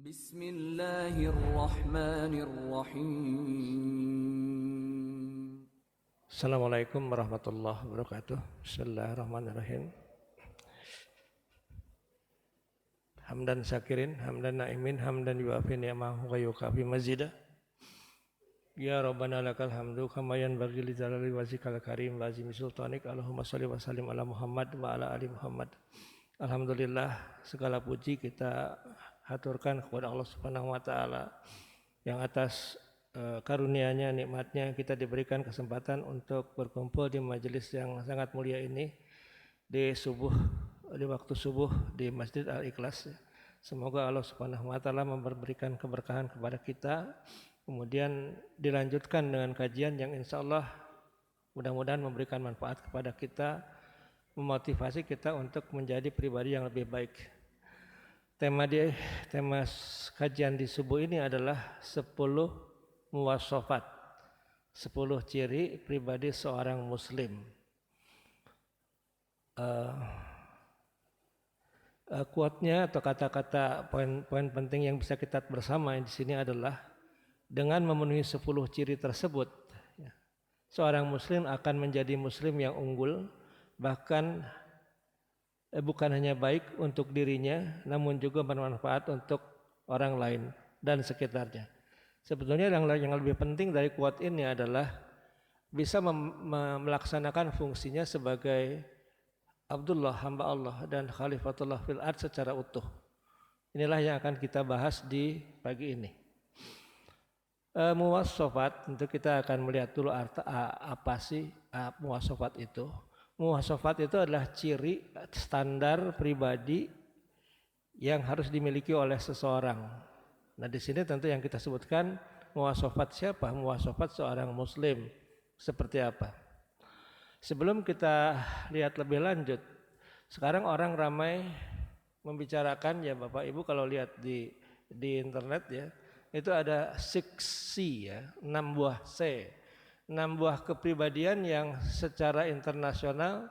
Bismillahirrahmanirrahim. Assalamualaikum warahmatullahi wabarakatuh. Bismillahirrahmanirrahim. Hamdan syakirin, hamdan na'imin, hamdan yuafi ni'amahu wa yukafi mazidah. Ya Rabbana lakal hamdu kama yanbaghi li jalali wajhikal karim wa azimi sultanik. Allahumma shalli wa sallim ala Muhammad wa ala ali Muhammad. Alhamdulillah, segala puji kita haturkan kepada Allah Subhanahu wa taala yang atas karunia-Nya, nikmatnya kita diberikan kesempatan untuk berkumpul di majelis yang sangat mulia ini di waktu subuh di Masjid Al-Ikhlas. Semoga Allah Subhanahu wa taala memberikan keberkahan kepada kita. Kemudian dilanjutkan dengan kajian yang insya Allah mudah-mudahan memberikan manfaat kepada kita, memotivasi kita untuk menjadi pribadi yang lebih baik. Tema kajian di subuh ini adalah 10 muwasafat, 10 ciri pribadi seorang muslim. Quote-nya atau kata-kata poin penting yang bisa kita bersama di sini adalah dengan memenuhi 10 ciri tersebut, seorang muslim akan menjadi muslim yang unggul, bahkan bukan hanya baik untuk dirinya, namun juga bermanfaat untuk orang lain dan sekitarnya. Sebetulnya yang lebih penting dari quote ini adalah bisa melaksanakan fungsinya sebagai Abdullah, hamba Allah dan Khalifatullah fil ard secara utuh. Inilah yang akan kita bahas di pagi ini. Muwasafat, tentu kita akan melihat dulu apa sih muwasafat itu. Muwasafat itu adalah ciri standar pribadi yang harus dimiliki oleh seseorang. Nah, di sini tentu yang kita sebutkan muwasafat siapa? Muwasafat seorang muslim seperti apa? Sebelum kita lihat lebih lanjut, sekarang orang ramai membicarakan, ya Bapak Ibu kalau lihat di internet ya, itu ada 6C ya, 6 buah C. 6 buah kepribadian yang secara internasional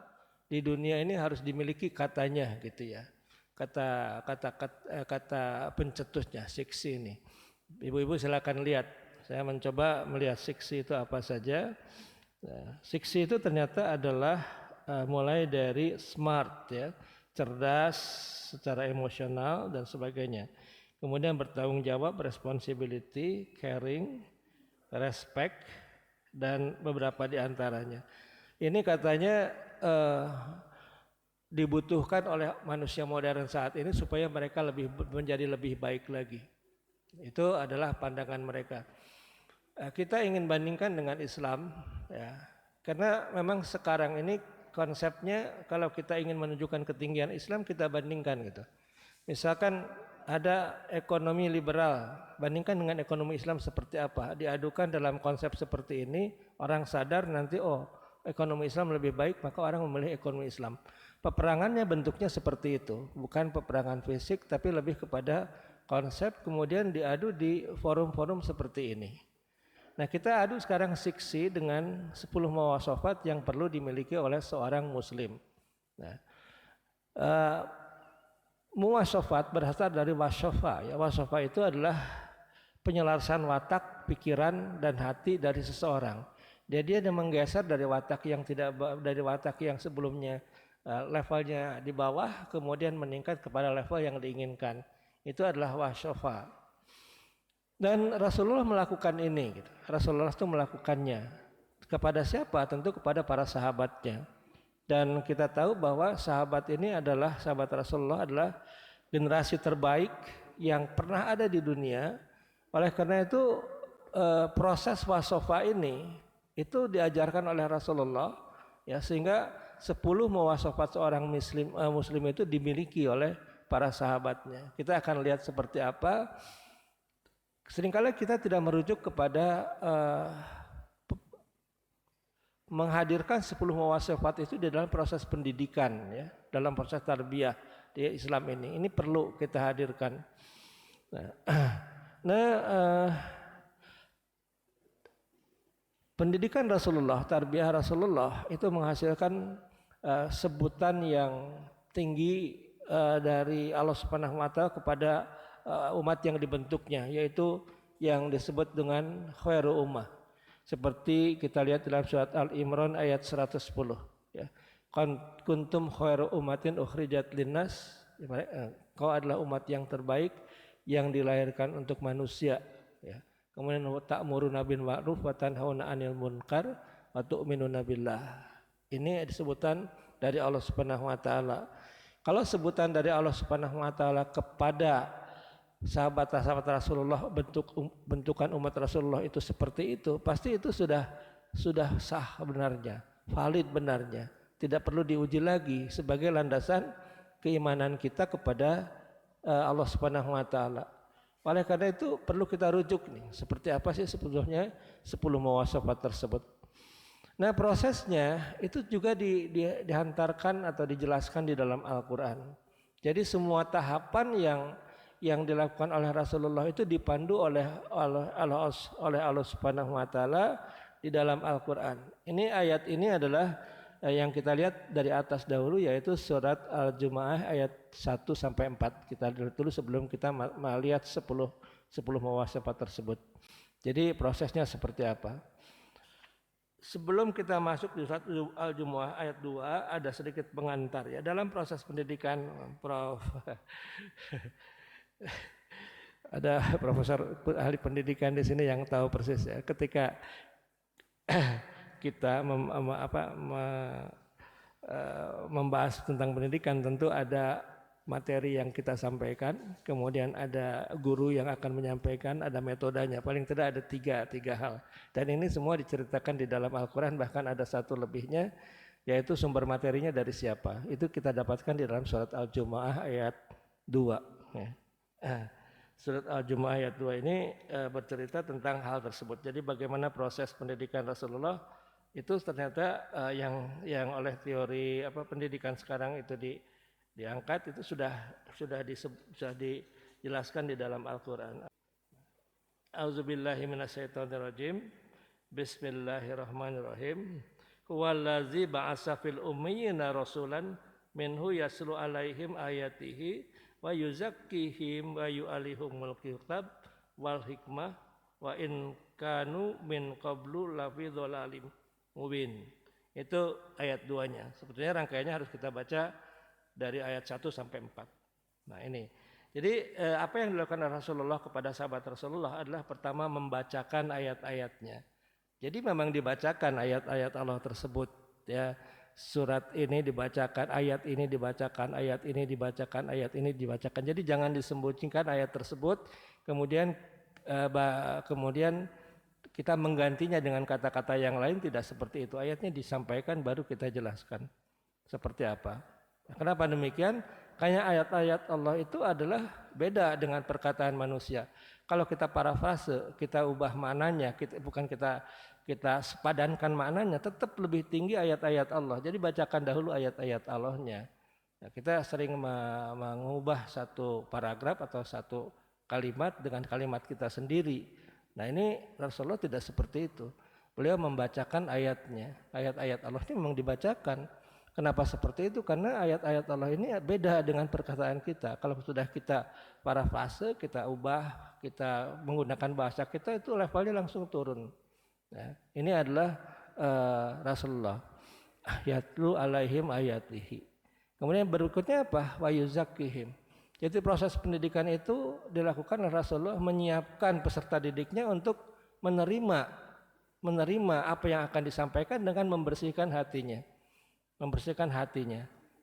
di dunia ini harus dimiliki katanya gitu ya. Kata pencetusnya 6C ini. Ibu-ibu silakan lihat. Saya mencoba melihat 6C itu apa saja. Nah, 6C itu ternyata adalah mulai dari smart ya, cerdas secara emosional dan sebagainya. Kemudian bertanggung jawab, responsibility, caring, respect, dan beberapa di antaranya. Ini katanya dibutuhkan oleh manusia modern saat ini supaya mereka menjadi lebih baik lagi. Itu adalah pandangan mereka. Kita ingin bandingkan dengan Islam, ya, karena memang sekarang ini konsepnya kalau kita ingin menunjukkan ketinggian Islam kita bandingkan gitu. Misalkan ada ekonomi liberal, bandingkan dengan ekonomi Islam seperti apa, diadukan dalam konsep seperti ini, orang sadar nanti ekonomi Islam lebih baik, maka orang memilih ekonomi Islam. Peperangannya bentuknya seperti itu, bukan peperangan fisik tapi lebih kepada konsep, kemudian diadu di forum-forum seperti ini. Nah, kita adu sekarang 6C dengan 10 muwasafat yang perlu dimiliki oleh seorang muslim. Nah, muwasafat berasal dari wasafa. Ya, wasafa itu adalah penyelarasan watak, pikiran dan hati dari seseorang. Dia menggeser dari watak yang sebelumnya levelnya di bawah, kemudian meningkat kepada level yang diinginkan. Itu adalah wasafa. Dan Rasulullah melakukan ini. Gitu. Rasulullah itu melakukannya kepada siapa? Tentu kepada para sahabatnya. Dan kita tahu bahwa sahabat Rasulullah adalah generasi terbaik yang pernah ada di dunia. Oleh karena itu proses wasafa ini itu diajarkan oleh Rasulullah, ya, sehingga 10 muwasafat seorang muslim itu dimiliki oleh para sahabatnya. Kita akan lihat seperti apa. Seringkali kita tidak merujuk kepada menghadirkan 10 muwasafat itu di dalam proses pendidikan, ya, dalam proses tarbiyah di Islam ini. Ini perlu kita hadirkan. Pendidikan Rasulullah, tarbiyah Rasulullah itu menghasilkan sebutan yang tinggi dari Allah Subhanahu wa taala kepada umat yang dibentuknya, yaitu yang disebut dengan khairu ummah. Seperti kita lihat dalam surat Al-Imran ayat 110 ya. Kuntum khairu ummatin ukhrijat linnas, kau adalah umat yang terbaik yang dilahirkan untuk manusia ya. Kemudian ta'muruna bil ma'ruf wa tanhauna 'anil munkar wa tu'minuna billah. Ini disebutan dari Allah Subhanahu wa taala. Kalau sebutan dari Allah Subhanahu wa taala kepada sahabat-sahabat Rasulullah, bentukan umat Rasulullah itu seperti itu, pasti itu sudah sah benarnya, valid benarnya. Tidak perlu diuji lagi sebagai landasan keimanan kita kepada Allah Subhanahu wa taala. Oleh karena itu perlu kita rujuk nih, seperti apa sih sebetulnya 10 muwasafat tersebut. Nah, prosesnya itu juga dihantarkan atau dijelaskan di dalam Al-Qur'an. Jadi semua tahapan yang dilakukan oleh Rasulullah itu dipandu oleh Allah Subhanahu wa taala di dalam Al-Qur'an. Ini ayat ini adalah yang kita lihat dari atas dahulu, yaitu surat Al-Jumu'ah ayat 1 sampai 4. Kita lihat dulu sebelum kita melihat 10 muwasafat tersebut. Jadi prosesnya seperti apa? Sebelum kita masuk di surat Al-Jumu'ah ayat 2, ada sedikit pengantar ya. Dalam proses pendidikan, Prof ada profesor ahli pendidikan di sini yang tahu persis ya. Ketika kita membahas tentang pendidikan, tentu ada materi yang kita sampaikan, kemudian ada guru yang akan menyampaikan, ada metodenya, paling tidak ada tiga hal. Dan ini semua diceritakan di dalam Al-Quran, bahkan ada satu lebihnya, yaitu sumber materinya dari siapa. Itu kita dapatkan di dalam surat Al-Jumu'ah ayat 2. Ya. Surat Al-Jumu'ah ayat 2 ini bercerita tentang hal tersebut. Jadi bagaimana proses pendidikan Rasulullah itu ternyata yang oleh teori pendidikan sekarang itu diangkat, itu sudah dijelaskan di dalam Al-Qur'an. A'udzubillahi minasyaitonirrajim. Bismillahirrahmanirrahim. Huwallazi ba'atsa fil ummiyina rasulan minhu yaslu alaihim ayatihi wa yuzakkihim wa yu'alihumul kitab wal hikmah wa in kanu min qablu lafi dhalalim mubin. Itu ayat 2-nya. Sebetulnya rangkaiannya harus kita baca dari ayat 1 sampai 4. Nah, ini. Jadi apa yang dilakukan Rasulullah kepada sahabat Rasulullah adalah pertama membacakan ayat-ayatnya. Jadi memang dibacakan ayat-ayat Allah tersebut ya. Surat ini dibacakan, ayat ini dibacakan, ayat ini dibacakan, ayat ini dibacakan. Jadi jangan disembunyikan ayat tersebut, kemudian kita menggantinya dengan kata-kata yang lain, tidak seperti itu. Ayatnya disampaikan baru kita jelaskan seperti apa. Kenapa demikian? Karena ayat-ayat Allah itu adalah beda dengan perkataan manusia. Kalau kita parafrase, kita ubah maknanya, bukan kita sepadankan maknanya, tetap lebih tinggi ayat-ayat Allah. Jadi bacakan dahulu ayat-ayat Allahnya. Nah, kita sering mengubah satu paragraf atau satu kalimat dengan kalimat kita sendiri. Nah, ini Rasulullah tidak seperti itu. Beliau membacakan ayatnya. Ayat-ayat Allah ini memang dibacakan. Kenapa seperti itu? Karena ayat-ayat Allah ini beda dengan perkataan kita. Kalau sudah kita parafrase, kita ubah, kita menggunakan bahasa kita, itu levelnya langsung turun. Nah, ini adalah Rasulullah. Yatlu alaihim ayatihi. Kemudian berikutnya apa? Wa yuzakkihim. Jadi proses pendidikan itu dilakukan oleh Rasulullah, menyiapkan peserta didiknya untuk menerima apa yang akan disampaikan dengan membersihkan hatinya.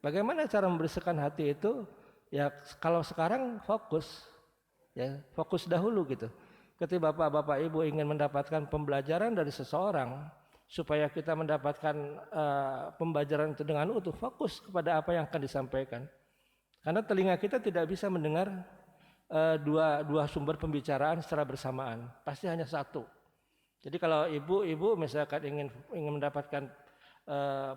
Bagaimana cara membersihkan hati itu? Ya kalau sekarang fokus dahulu gitu. Ketika bapak-bapak ibu ingin mendapatkan pembelajaran dari seseorang, supaya kita mendapatkan pembelajaran itu dengan utuh, fokus kepada apa yang akan disampaikan. Karena telinga kita tidak bisa mendengar dua sumber pembicaraan secara bersamaan, pasti hanya satu. Jadi kalau ibu misalkan ingin mendapatkan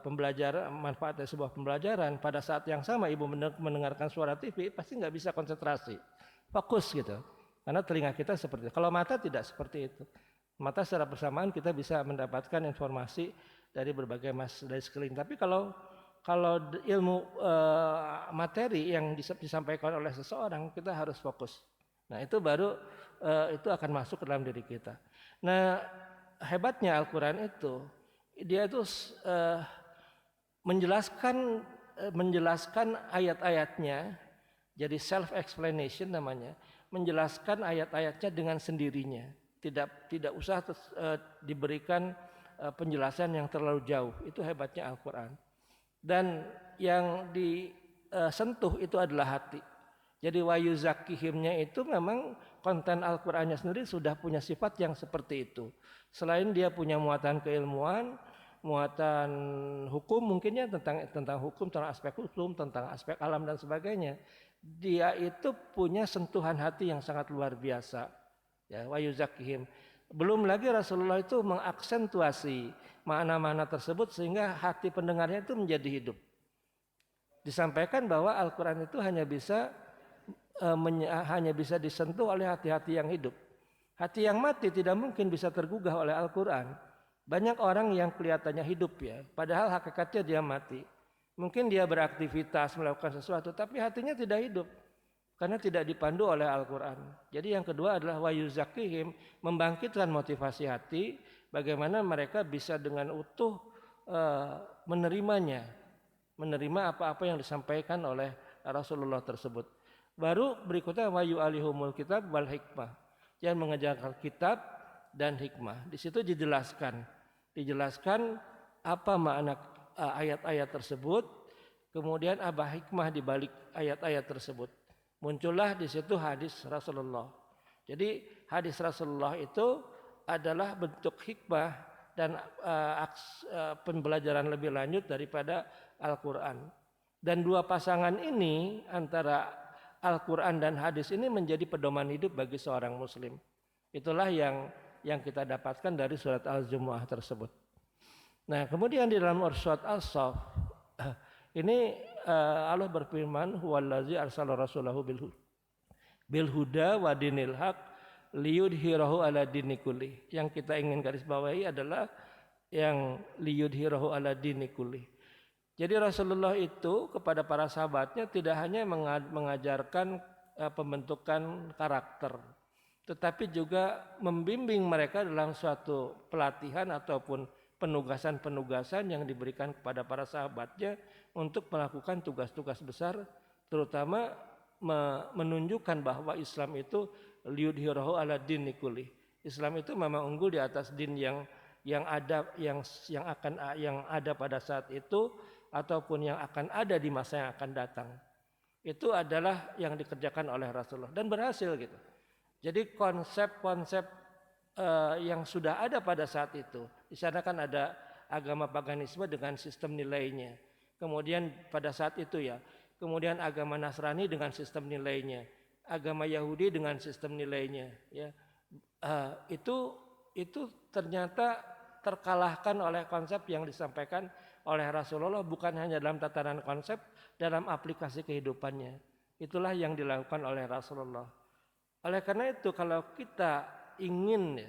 pembelajaran, manfaat dari sebuah pembelajaran, pada saat yang sama ibu mendengarkan suara TV, pasti nggak bisa konsentrasi, fokus gitu. Karena telinga kita seperti itu. Kalau mata tidak seperti itu. Mata secara bersamaan kita bisa mendapatkan informasi dari berbagai dari sekeliling. Tapi kalau ilmu materi yang disampaikan oleh seseorang, kita harus fokus. Nah itu baru itu akan masuk ke dalam diri kita. Nah hebatnya Al-Quran itu dia itu menjelaskan ayat-ayatnya, jadi self explanation namanya, menjelaskan ayat-ayatnya dengan sendirinya, tidak usah diberikan penjelasan yang terlalu jauh. Itu hebatnya Al-Quran. Dan yang disentuh itu adalah hati. Jadi wayu zakihimnya itu memang konten Al-Qurannya sendiri sudah punya sifat yang seperti itu. Selain dia punya muatan keilmuan, muatan hukum mungkinnya tentang hukum, tentang aspek hukum, tentang aspek alam dan sebagainya. Dia itu punya sentuhan hati yang sangat luar biasa. Ya, wayu zakihim. Belum lagi Rasulullah itu mengaksentuasi makna-makna tersebut sehingga hati pendengarnya itu menjadi hidup. Disampaikan bahwa Al-Quran itu hanya bisa disentuh oleh hati-hati yang hidup. Hati yang mati tidak mungkin bisa tergugah oleh Al-Quran. Banyak orang yang kelihatannya hidup ya, padahal hakikatnya dia mati. Mungkin dia beraktivitas, melakukan sesuatu, tapi hatinya tidak hidup. Karena tidak dipandu oleh Al-Quran. Jadi yang kedua adalah wayu zakihim, membangkitkan motivasi hati, bagaimana mereka bisa dengan utuh menerimanya, menerima apa-apa yang disampaikan oleh Rasulullah tersebut. Baru berikutnya wayu alihumul kitab wal hikmah, yang mengajarkan kitab dan hikmah. Di situ dijelaskan apa makna ayat-ayat tersebut, kemudian apa hikmah di balik ayat-ayat tersebut. Muncullah di situ hadis Rasulullah. Jadi hadis Rasulullah itu adalah bentuk hikmah dan pembelajaran lebih lanjut daripada Al-Quran. Dan dua pasangan ini antara Al-Quran dan hadis ini menjadi pedoman hidup bagi seorang muslim. Itulah yang kita dapatkan dari surat Al-Jumu'ah tersebut. Nah kemudian di dalam surat Al-Saff ini Allah berfirman huwallazi arsala rasulahu bil huda wa dinil haq liyudhhirahu ala dini kulli. Yang kita ingin garis bawahi adalah yang liyudhhirahu ala dini kulli. Jadi Rasulullah itu kepada para sahabatnya tidak hanya mengajarkan pembentukan karakter, tetapi juga membimbing mereka dalam suatu pelatihan ataupun penugasan-penugasan yang diberikan kepada para sahabatnya untuk melakukan tugas-tugas besar, terutama menunjukkan bahwa Islam itu liyudhhirahu ala dini kulli. Islam itu memang unggul di atas din yang ada pada saat itu ataupun yang akan ada di masa yang akan datang. Itu adalah yang dikerjakan oleh Rasulullah dan berhasil gitu. Jadi konsep-konsep yang sudah ada pada saat itu, di sana kan ada agama paganisme dengan sistem nilainya. Kemudian pada saat itu ya, kemudian agama Nasrani dengan sistem nilainya, agama Yahudi dengan sistem nilainya. Ya, itu ternyata terkalahkan oleh konsep yang disampaikan oleh Rasulullah, bukan hanya dalam tatanan konsep, dalam aplikasi kehidupannya. Itulah yang dilakukan oleh Rasulullah. Oleh karena itu kalau kita ingin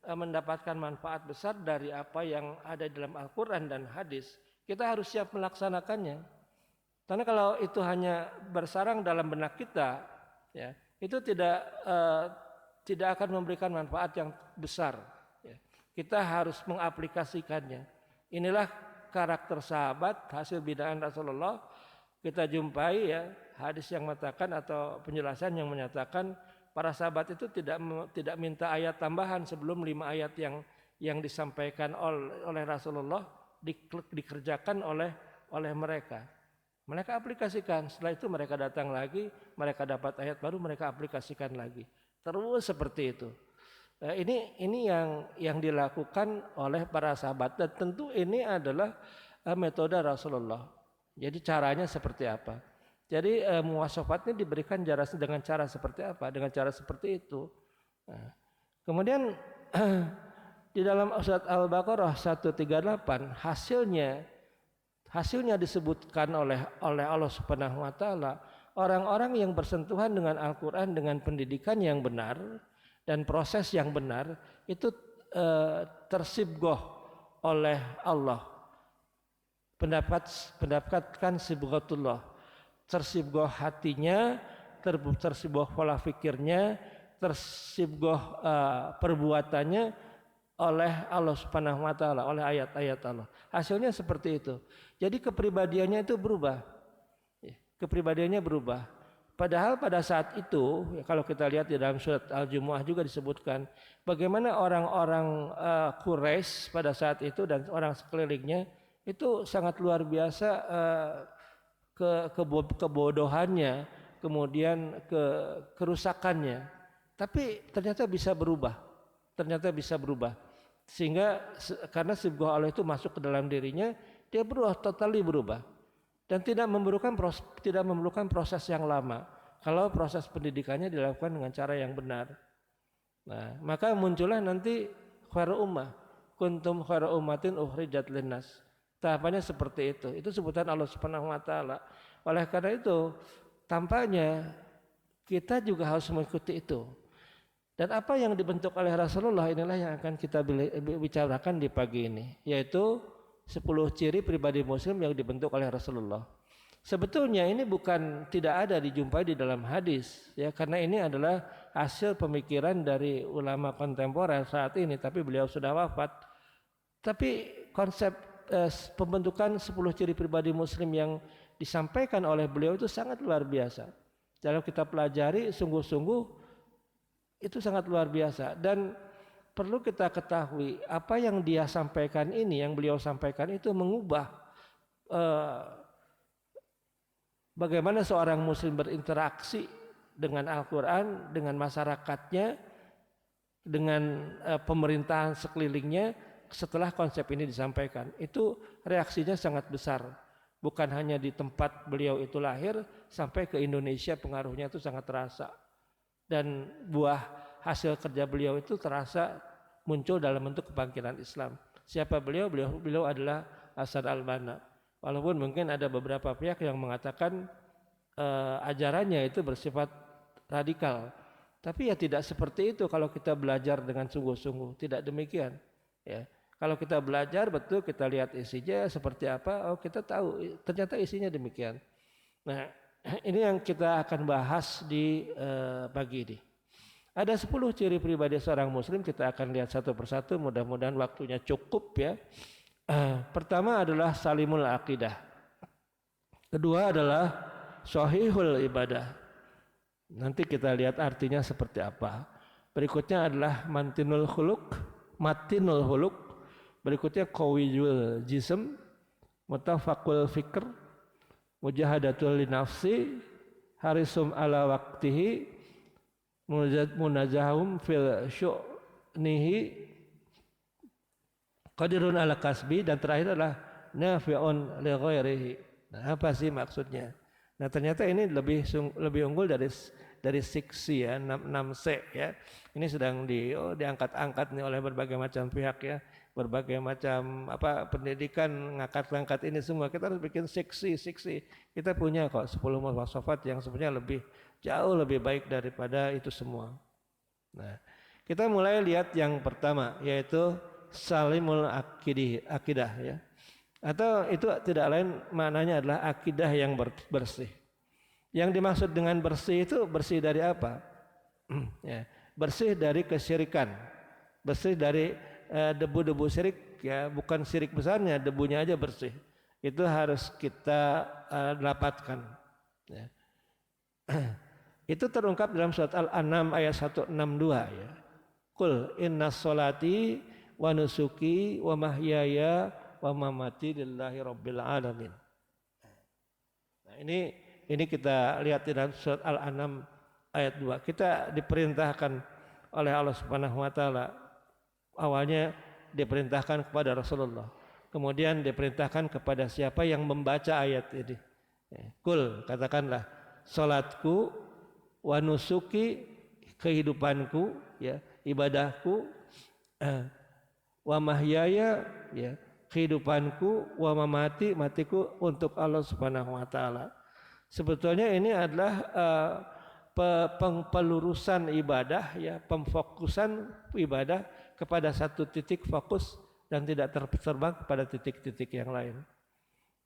mendapatkan manfaat besar dari apa yang ada dalam Al-Quran dan hadis, kita harus siap melaksanakannya. Karena kalau itu hanya bersarang dalam benak kita, ya, itu tidak akan memberikan manfaat yang besar. Ya. Kita harus mengaplikasikannya. Inilah karakter sahabat hasil binaan Rasulullah. Kita jumpai ya hadis yang mengatakan atau penjelasan yang menyatakan para sahabat itu tidak minta ayat tambahan sebelum 5 ayat yang disampaikan oleh Rasulullah dikerjakan oleh mereka. Mereka aplikasikan. Setelah itu mereka datang lagi, mereka dapat ayat baru, mereka aplikasikan lagi. Terus seperti itu. Ini yang dilakukan oleh para sahabat dan tentu ini adalah metode Rasulullah. Jadi caranya seperti apa? Jadi muwasafat ini diberikan dengan cara seperti apa? Dengan cara seperti itu. Nah, kemudian di dalam surat Al-Baqarah 138 hasilnya disebutkan oleh Allah Subhanahu wa taala, orang-orang yang bersentuhan dengan Al-Qur'an dengan pendidikan yang benar dan proses yang benar itu tersibgoh oleh Allah. Mendapatkan sibghatullah, tersibgoh hatinya tersiboh pola pikirnya, tersiboh perbuatannya oleh Allah Subhanahu wa taala, oleh ayat-ayat Allah. Hasilnya seperti itu. Jadi kepribadiannya itu berubah. Kepribadiannya berubah. Padahal pada saat itu, ya kalau kita lihat di dalam surat Al-Jumu'ah juga disebutkan bagaimana orang-orang Quraisy pada saat itu dan orang sekelilingnya itu sangat luar biasa kebodohannya, kemudian kerusakannya. Tapi ternyata bisa berubah. Sehingga karena sibghah Allah itu masuk ke dalam dirinya, dia berubah, totally berubah. Dan tidak memerlukan proses yang lama kalau proses pendidikannya dilakukan dengan cara yang benar. Nah, maka muncullah nanti khairu ummah, kuntum khairu ummatin ukhrijat linnas. Tahapannya seperti itu. Itu sebutan Allah Subhanahu wa taala. Oleh karena itu, tampaknya kita juga harus mengikuti itu. Dan apa yang dibentuk oleh Rasulullah inilah yang akan kita bicarakan di pagi ini, yaitu 10 ciri pribadi muslim yang dibentuk oleh Rasulullah. Sebetulnya ini bukan tidak ada dijumpai di dalam hadis, ya, karena ini adalah hasil pemikiran dari ulama kontemporer saat ini, tapi beliau sudah wafat. Tapi konsep pembentukan 10 ciri pribadi muslim yang disampaikan oleh beliau itu sangat luar biasa. Kalau kita pelajari sungguh-sungguh itu sangat luar biasa, dan perlu kita ketahui apa yang dia sampaikan ini, yang beliau sampaikan itu mengubah bagaimana seorang muslim berinteraksi dengan Al-Quran, dengan masyarakatnya, dengan pemerintahan sekelilingnya setelah konsep ini disampaikan. Itu reaksinya sangat besar. Bukan hanya di tempat beliau itu lahir, sampai ke Indonesia pengaruhnya itu sangat terasa. Dan buah hasil kerja beliau itu terasa muncul dalam bentuk kebangkitan Islam. Siapa beliau? Beliau adalah Hasan al-Banna. Walaupun mungkin ada beberapa pihak yang mengatakan ajarannya itu bersifat radikal. Tapi ya tidak seperti itu kalau kita belajar dengan sungguh-sungguh. Tidak demikian. Ya. Kalau kita belajar betul, kita lihat isinya seperti apa, kita tahu ternyata isinya demikian. Nah, ini yang kita akan bahas di pagi ini. Ada 10 ciri pribadi seorang muslim, kita akan lihat satu persatu, mudah-mudahan waktunya cukup ya. Pertama adalah salimul aqidah. Kedua adalah sahihul ibadah. Nanti kita lihat artinya seperti apa. Berikutnya adalah matinul khuluq. Berikutnya qawiyul jism, mutafaqul fikr, mujahadatul linafsi, harisum ala waqtihi, munazahum fil syu'nihi, qadirun ala kasbi, dan terakhir adalah nafi'un li ghairihi. Nah, apa sih maksudnya? Nah, ternyata ini lebih unggul dari siksi ya, 6C ya. Ini sedang diangkat-angkat nih oleh berbagai macam pihak ya. Berbagai macam pendidikan ngangkat ini semua. Kita harus bikin siksi. Kita punya kok 10 muwasafat yang sebenarnya jauh lebih baik daripada itu semua. Nah, kita mulai lihat yang pertama, yaitu salimul akidah ya. Atau itu tidak lain maknanya adalah akidah yang bersih. Yang dimaksud dengan bersih itu bersih dari apa? Ya, bersih dari kesyirikan. Bersih dari debu-debu syirik ya, bukan syirik besarnya, debunya aja bersih. Itu harus kita dapatkan ya. Itu terungkap dalam surat Al-An'am ayat 162 ya. Qul innas sholati wa nusuki wa mahyaya wa mamati lillahi rabbil alamin. Nah, ini kita lihat di dalam surat Al-An'am ayat 2. Kita diperintahkan oleh Allah Subhanahu wa taala. Awalnya diperintahkan kepada Rasulullah. Kemudian diperintahkan kepada siapa yang membaca ayat ini. Qul, katakanlah, salatku wa nusuki, kehidupanku ya, ibadahku, wa mahyaya ya, kehidupanku, wa mamati, matiku untuk Allah Subhanahu wa taala. Sebetulnya ini adalah pelurusan ibadah ya, pemfokusan ibadah kepada satu titik fokus dan tidak terbang kepada titik-titik yang lain.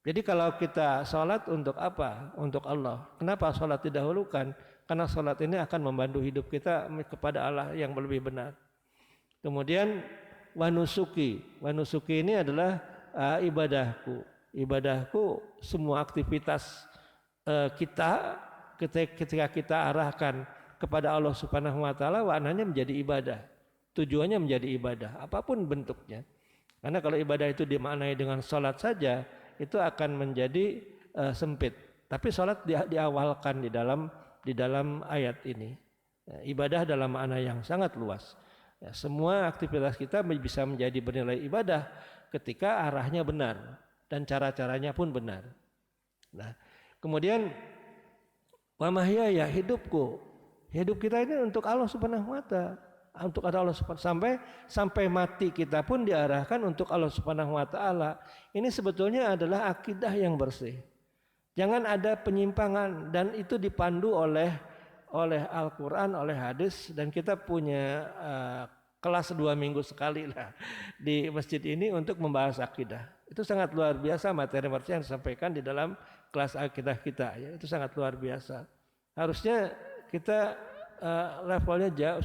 Jadi kalau kita sholat untuk apa? Untuk Allah. Kenapa sholat didahulukan? Karena sholat ini akan membantu hidup kita kepada Allah yang lebih benar. Kemudian wanusuki ini adalah ibadahku. Ibadahku semua aktivitas kita ketika kita arahkan kepada Allah Subhanahu wa taala, maknanya menjadi ibadah. Tujuannya menjadi ibadah apapun bentuknya. Karena kalau ibadah itu dimaknai dengan sholat saja, itu akan menjadi sempit. Tapi sholat diawalkan di dalam ayat ini. Ibadah dalam makna yang sangat luas. Semua aktivitas kita bisa menjadi bernilai ibadah ketika arahnya benar dan cara-caranya pun benar. Nah, kemudian wa mahyaya, hidupku. Hidup kita ini untuk Allah Subhanahu wa taala. Untuk ada Allah Subhanahu sampai mati kita pun diarahkan untuk Allah Subhanahu wa taala. Ini sebetulnya adalah akidah yang bersih. Jangan ada penyimpangan, dan itu dipandu oleh Al-Qur'an, oleh hadis, dan kita punya kelas 2 minggu sekali lah di masjid ini untuk membahas akidah. Itu sangat luar biasa materi-materi yang disampaikan di dalam kelas akidah kita ya. Itu sangat luar biasa. Harusnya kita levelnya jauh,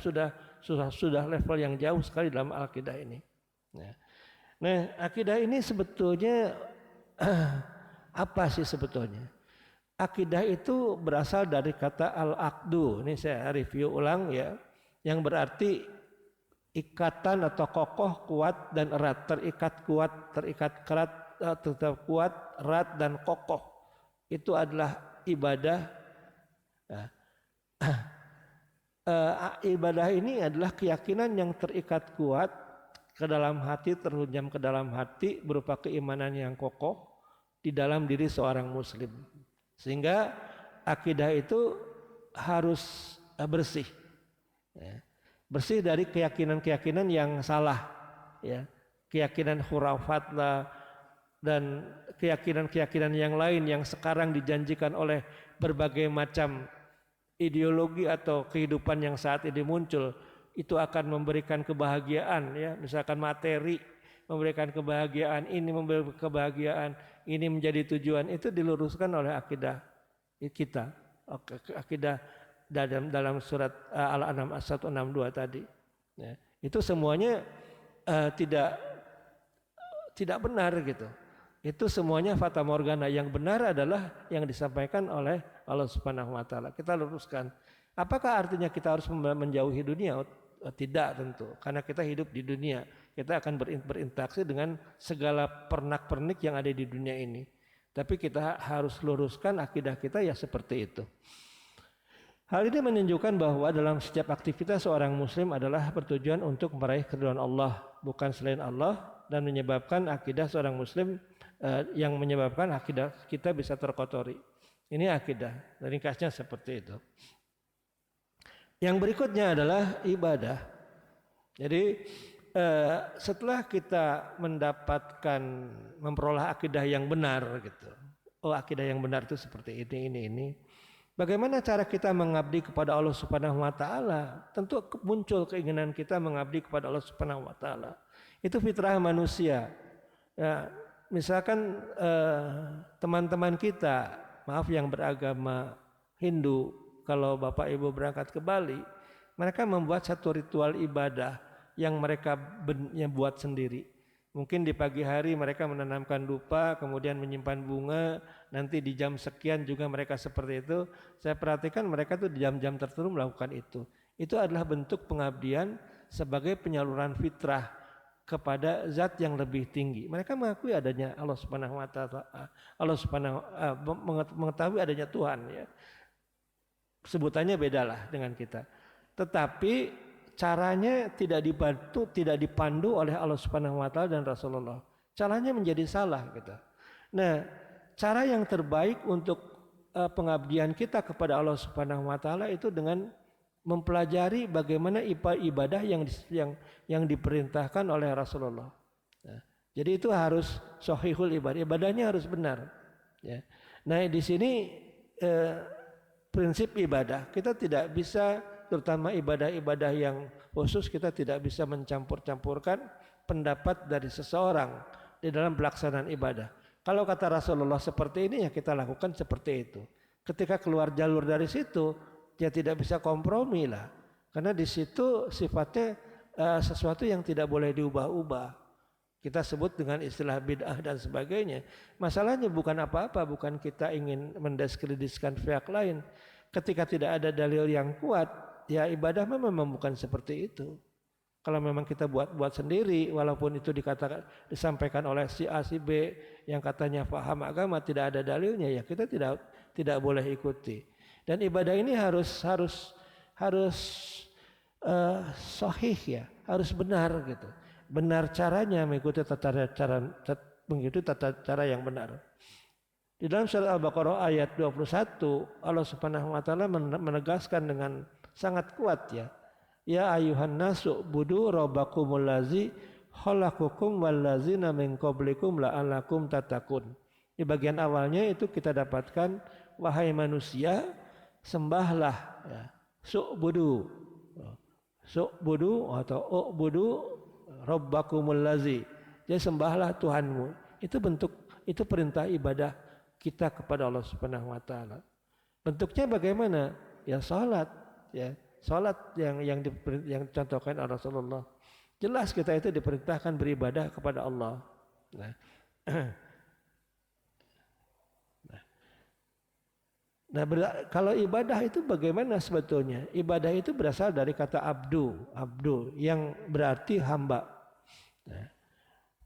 sudah level yang jauh sekali dalam akidah ini. Nah, akidah ini sebetulnya apa sih sebetulnya? Akidah itu berasal dari kata al-aqdu. Ini saya review ulang ya, yang berarti ikatan atau kokoh, kuat dan erat. Terikat kuat, terikat erat, tetap kuat, erat dan kokoh. Itu adalah ibadah. Ibadah ini adalah keyakinan yang terikat kuat ke dalam hati, terhunjam ke dalam hati, berupa keimanan yang kokoh di dalam diri seorang muslim. Sehingga akidah itu harus bersih. Bersih dari keyakinan-keyakinan yang salah. Keyakinan khurafat lah, dan keyakinan-keyakinan yang lain yang sekarang dijanjikan oleh berbagai macam ideologi atau kehidupan yang saat ini muncul. Itu akan memberikan kebahagiaan ya, misalkan materi memberikan kebahagiaan, ini memberikan kebahagiaan, ini menjadi tujuan. Itu diluruskan oleh akidah kita, akidah dalam surat Al-An'am 162 tadi ya. Itu semuanya tidak benar gitu. Itu semuanya fata morgana. Yang benar adalah yang disampaikan oleh Allah Subhanahu wa taala. Kita luruskan. Apakah artinya kita harus menjauhi dunia? Tidak tentu. Karena kita hidup di dunia. Kita akan berinteraksi dengan segala pernak-pernik yang ada di dunia ini. Tapi kita harus luruskan akidah kita ya seperti itu. Hal ini menunjukkan bahwa dalam setiap aktivitas seorang muslim adalah bertujuan untuk meraih keridhaan Allah, bukan selain Allah, dan menyebabkan akidah seorang muslim yang menyebabkan akidah kita bisa terkotori. Ini akidah, ringkasnya seperti itu. Yang berikutnya adalah ibadah. Jadi setelah kita mendapatkan, memperoleh akidah yang benar gitu. Oh, akidah yang benar itu seperti ini. Bagaimana cara kita mengabdi kepada Allah Subhanahu wa taala? Tentu muncul keinginan kita mengabdi kepada Allah Subhanahu wa taala. Itu fitrah manusia. Ya, misalkan teman-teman kita, maaf yang beragama Hindu, kalau Bapak Ibu berangkat ke Bali, mereka membuat satu ritual ibadah yang mereka buat sendiri. Mungkin di pagi hari mereka menanamkan dupa, kemudian menyimpan bunga, nanti di jam sekian juga mereka seperti itu. Saya perhatikan mereka tuh di jam-jam tertentu melakukan itu. Itu adalah bentuk pengabdian sebagai penyaluran fitrah kepada zat yang lebih tinggi. Mereka mengakui adanya Allah Subhanahu wa taala. Allah Subhanahu mengetahui adanya Tuhan ya. Sebutannya bedalah dengan kita. Tetapi caranya tidak dipandu oleh Allah Subhanahu wa taala dan Rasulullah. Caranya menjadi salah gitu. Nah, cara yang terbaik untuk pengabdian kita kepada Allah Subhanahu wa taala itu dengan mempelajari bagaimana ibadah yang diperintahkan oleh Rasulullah. Nah, jadi itu harus sahihul ibadah. Ibadahnya harus benar ya. Nah, di sini prinsip ibadah kita tidak bisa, terutama ibadah-ibadah yang khusus, kita tidak bisa mencampur-campurkan pendapat dari seseorang di dalam pelaksanaan ibadah. Kalau kata Rasulullah seperti ini ya kita lakukan seperti itu. Ketika keluar jalur dari situ, dia tidak bisa kompromi lah. Karena di situ sifatnya sesuatu yang tidak boleh diubah-ubah. Kita sebut dengan istilah bid'ah dan sebagainya. Masalahnya bukan apa-apa, bukan kita ingin mendiskreditkan pihak lain. Ketika tidak ada dalil yang kuat, ya ibadah memang bukan seperti itu. Kalau memang kita buat sendiri, walaupun itu disampaikan oleh si A, si B yang katanya paham agama, tidak ada dalilnya, ya kita tidak boleh ikuti. Dan ibadah ini harus sahih ya, harus benar gitu. Benar caranya mengikuti tata cara yang benar. Di dalam surat Al-Baqarah ayat 21 Allah Subhanahu wa taala menegaskan dengan sangat kuat ya. Ya ayuhan nasu budu rabbakumul ladzi khalaqakum wallazina min qablikum la'allakum tattaqun. Di bagian awalnya itu kita dapatkan wahai manusia sembahlah ya. Su'budu atau u'budu rabbakumul ladzi. Jadi sembahlah Tuhanmu. Itu perintah ibadah kita kepada Allah Subhanahu wa taala. Bentuknya bagaimana? Ya salat ya. Salat yang dicontohkan oleh Rasulullah. Jelas kita itu diperintahkan beribadah kepada Allah. Kalau ibadah itu bagaimana sebetulnya? Ibadah itu berasal dari kata abdu yang berarti hamba.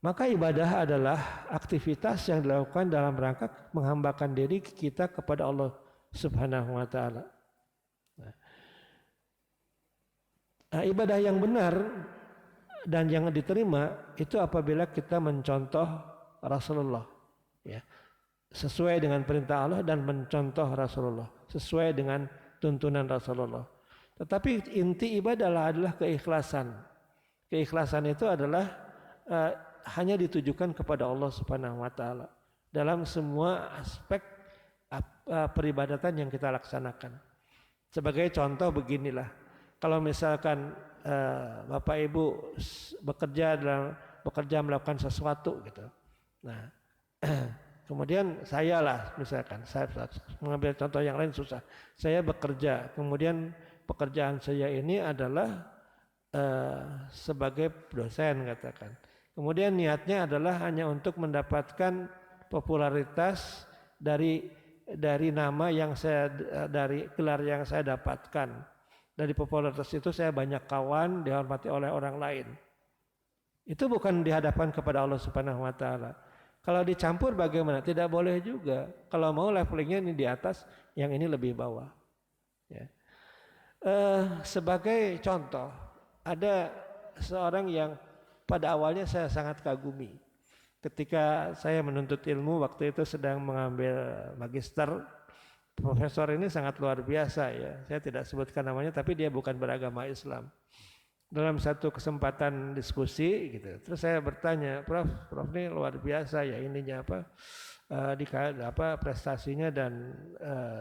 Maka ibadah adalah aktivitas yang dilakukan dalam rangka menghambakan diri kita kepada Allah Subhanahu wa taala. Ibadah yang benar dan yang diterima itu apabila kita mencontoh Rasulullah ya. Sesuai dengan perintah Allah dan mencontoh Rasulullah, sesuai dengan tuntunan Rasulullah. Tetapi inti ibadah adalah keikhlasan. Keikhlasan itu adalah hanya ditujukan kepada Allah Subhanahu wa taala dalam semua aspek peribadatan yang kita laksanakan. Sebagai contoh beginilah. Kalau misalkan Bapak Ibu bekerja melakukan sesuatu gitu. Nah, kemudian saya mengambil contoh yang lain susah. Saya bekerja, kemudian pekerjaan saya ini adalah sebagai dosen katakan. Kemudian niatnya adalah hanya untuk mendapatkan popularitas dari nama yang dari gelar yang saya dapatkan. Dari popularitas itu saya banyak kawan, dihormati oleh orang lain. Itu bukan dihadapkan kepada Allah Subhanahu wa taala. Kalau dicampur bagaimana? Tidak boleh juga. Kalau mau levelingnya ini di atas, yang ini lebih bawah. Ya. Sebagai contoh, ada seorang yang pada awalnya saya sangat kagumi. Ketika saya menuntut ilmu, waktu itu sedang mengambil magister. Profesor ini sangat luar biasa ya. Saya tidak sebutkan namanya, tapi dia bukan beragama Islam. Dalam satu kesempatan diskusi gitu, terus saya bertanya, Prof ini luar biasa ya ininya prestasinya dan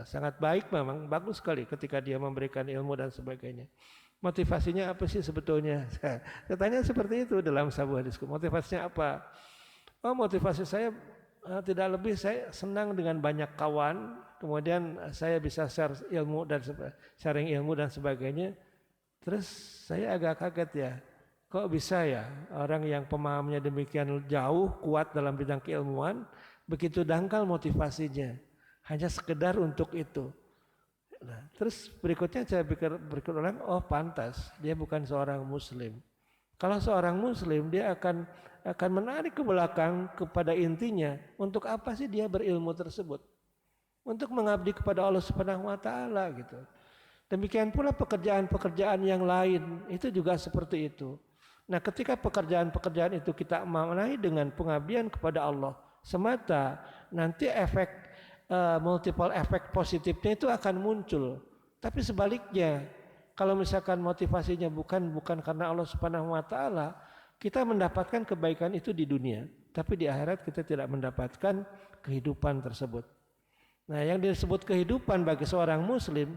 sangat baik memang, bagus sekali ketika dia memberikan ilmu dan sebagainya. Motivasinya apa sih sebetulnya? Saya tanya seperti itu dalam sebuah diskusi. Motivasinya apa? Oh, motivasi saya tidak lebih saya senang dengan banyak kawan, kemudian saya bisa sharing ilmu dan sebagainya. Terus saya agak kaget ya, kok bisa ya orang yang pemahamnya demikian jauh, kuat dalam bidang keilmuan, begitu dangkal motivasinya, hanya sekedar untuk itu. Nah, terus berikutnya saya berikut ulang, oh pantas dia bukan seorang muslim. Kalau seorang muslim dia akan menarik ke belakang kepada intinya. Untuk apa sih dia berilmu tersebut? Untuk mengabdi kepada Allah Subhanahu wa taala gitu. Demikian pula pekerjaan-pekerjaan yang lain itu juga seperti itu. Nah, ketika pekerjaan-pekerjaan itu kita maknai dengan pengabdian kepada Allah semata, nanti multiple efek positifnya itu akan muncul. Tapi sebaliknya, kalau misalkan motivasinya bukan karena Allah Subhanahu wa taala, kita mendapatkan kebaikan itu di dunia, tapi di akhirat kita tidak mendapatkan kehidupan tersebut. Nah, yang disebut kehidupan bagi seorang muslim,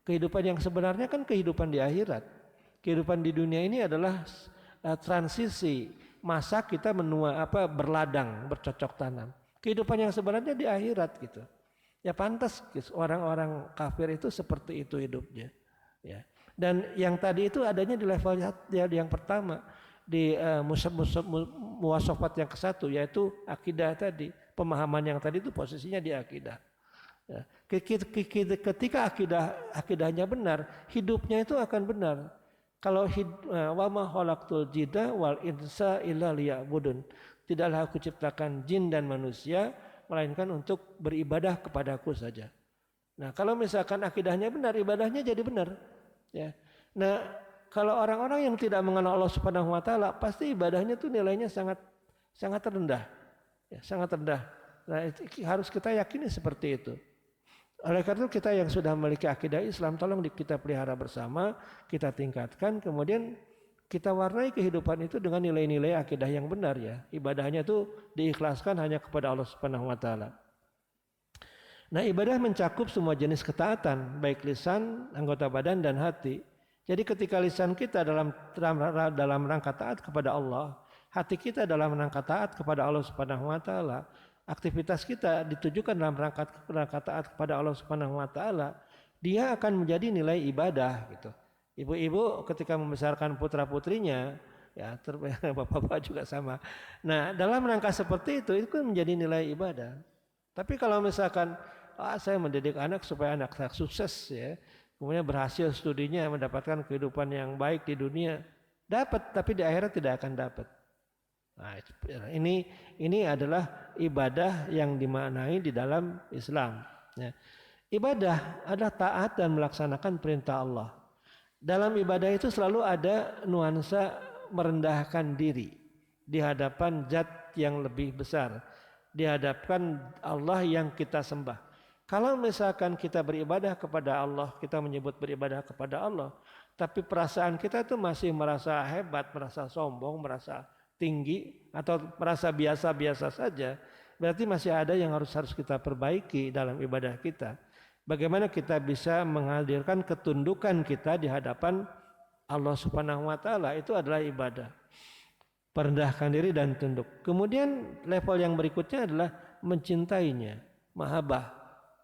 kehidupan yang sebenarnya kan kehidupan di akhirat. Kehidupan di dunia ini adalah transisi masa kita berladang, bercocok tanam. Kehidupan yang sebenarnya di akhirat gitu. Ya pantas orang-orang kafir itu seperti itu hidupnya. Ya. Dan yang tadi itu adanya di level yang pertama di muwasafat yang ke-1 yaitu akidah tadi. Pemahaman yang tadi itu posisinya di akidah. Ya. Ketika akidahnya benar, hidupnya itu akan benar. Kalau wa ma khalaqtul jinna wal insa illa liya'budun. Tidaklah aku ciptakan jin dan manusia melainkan untuk beribadah kepadaku saja. Nah, kalau misalkan akidahnya benar, ibadahnya jadi benar. Ya. Nah, kalau orang-orang yang tidak mengenal Allah Subhanahu wa taala, pasti ibadahnya tuh nilainya sangat rendah. Ya, sangat rendah. Nah, itu harus kita yakini seperti itu. Oleh karena itu kita yang sudah memiliki akidah Islam, tolong kita pelihara bersama, kita tingkatkan, kemudian kita warnai kehidupan itu dengan nilai-nilai akidah yang benar ya. Ibadahnya itu diikhlaskan hanya kepada Allah Subhanahu wa taala. Nah, ibadah mencakup semua jenis ketaatan, baik lisan, anggota badan dan hati. Jadi ketika lisan kita dalam rangka taat kepada Allah, hati kita dalam rangka taat kepada Allah Subhanahu wa taala, aktivitas kita ditujukan dalam rangka taat kepada Allah Subhanahu wa taala, dia akan menjadi nilai ibadah gitu. Ibu-ibu ketika membesarkan putra-putrinya, ya bapak-bapak juga sama. Nah, dalam rangka seperti itu kan menjadi nilai ibadah. Tapi kalau misalkan saya mendidik anak supaya anak saya sukses ya, kemudian berhasil studinya, mendapatkan kehidupan yang baik di dunia, dapat, tapi di akhirat tidak akan dapat. Nah, ini adalah ibadah yang dimaknai di dalam Islam. Ya. Ibadah adalah taat dan melaksanakan perintah Allah. Dalam ibadah itu selalu ada nuansa merendahkan diri di hadapan zat yang lebih besar, di hadapan Allah yang kita sembah. Kalau misalkan kita beribadah kepada Allah, kita menyebut beribadah kepada Allah, tapi perasaan kita itu masih merasa hebat, merasa sombong, merasa tinggi atau merasa biasa-biasa saja, berarti masih ada yang harus kita perbaiki dalam ibadah kita. Bagaimana kita bisa menghadirkan ketundukan kita di hadapan Allah Subhanahu wa taala, itu adalah ibadah. Merendahkan diri dan tunduk. Kemudian level yang berikutnya adalah mencintainya, mahabbah,